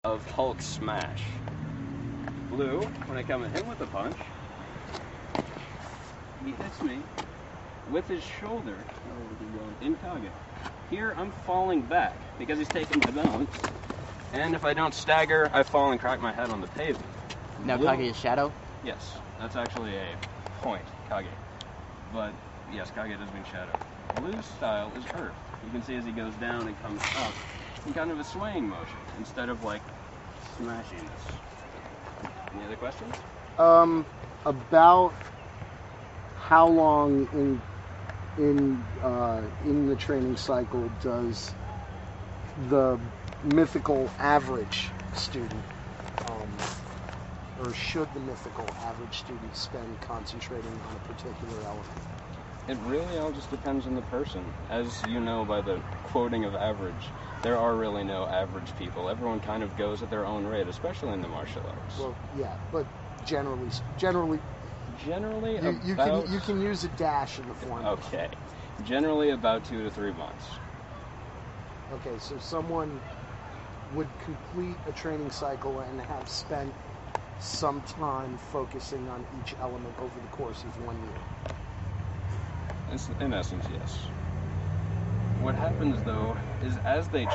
of Hulk smash. Blue, when I come at him with a punch, he hits me with his shoulder in Kage. Here I'm falling back because he's taking my balance, and if I don't stagger, I fall and crack my head on the pavement. Now Blue, Kage is shadow? yes, that's actually a point, Kage. But yes, Kage does mean shadow. Blue's style is earth. You can see as he goes down and comes up in kind of a swaying motion instead of like smashing this. Any other questions? About how long in the training cycle does the mythical average student, or should the mythical average student spend concentrating on a particular element? It really all just depends on the person. As you know by the quoting of average, there are really no average people. Everyone kind of goes at their own rate, especially in the martial arts. Well, yeah, but generally, you can use a dash in the formula. Okay. Generally about 2 to 3 months. Okay, so someone would complete a training cycle and have spent some time focusing on each element over the course of 1 year. In essence, yes. What happens, though, is as they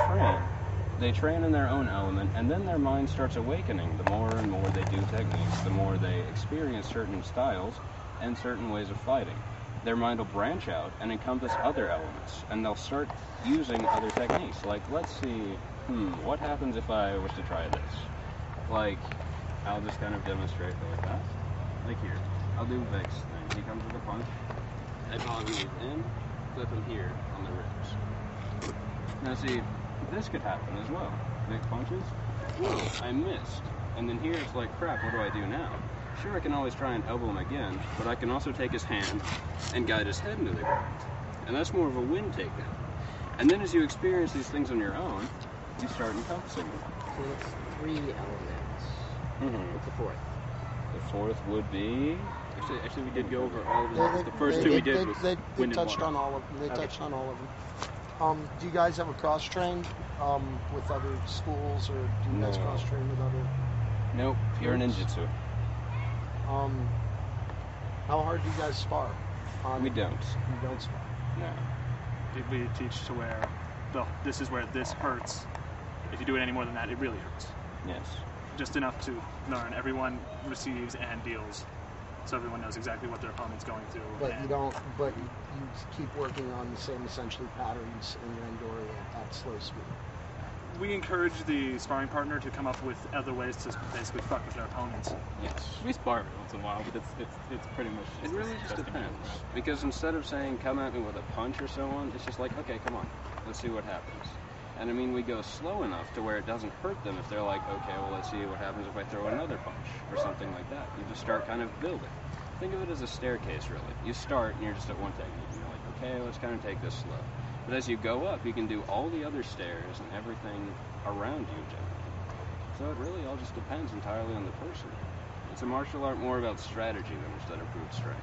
train in their own element, and then their mind starts awakening. The more and more they do techniques, the more they experience certain styles and certain ways of fighting. Their mind will branch out and encompass other elements, and they'll start using other techniques. Like, let's see, what happens if I was to try this? Like, I'll just kind of demonstrate really fast. Like here, I'll do Vic's thing. He comes with a punch. I bog him in, flip him here on the ribs. Now see, this could happen as well. Vic punches, I missed. And then here it's like, crap, what do I do now? Sure, I can always try and elbow him again, but I can also take his hand and guide his head into the ground. And that's more of a wind takedown. And then as you experience these things on your own, you start encompassing them. So it's 3 elements. What's the fourth? The fourth would be... Actually, we did go over all of them. The first two we did was they wind and touched water. on all of them. They touched on all of them. Do you guys ever cross-train with other schools, or do you guys No. cross-train with other? Nope, pure ninjutsu. How hard do you guys spar? We don't. You don't spar. No. We teach to where, well, this is where this hurts. If you do it any more than that, it really hurts. Yes. Just enough to learn. Everyone receives and deals, so everyone knows exactly what their opponent's going through. But and you don't. But you keep working on the same essentially patterns in Randori at slow speed. We encourage the sparring partner to come up with other ways to basically fuck with their opponents. Yes. We spar every once in a while, but it's pretty much It just really just testing depends. each other. Because instead of saying, come at me with a punch or so on, it's just like, okay, come on, let's see what happens. And I mean, we go slow enough to where it doesn't hurt them if they're like, okay, well, let's see what happens if I throw another punch or something like that. You just start kind of building. Think of it as a staircase, really. You start and you're just at one technique, and you're like, okay, let's kind of take this slow. But as you go up, you can do all the other stairs and everything around you, generally. So it really all just depends entirely on the person. It's a martial art more about strategy than instead of brute strength.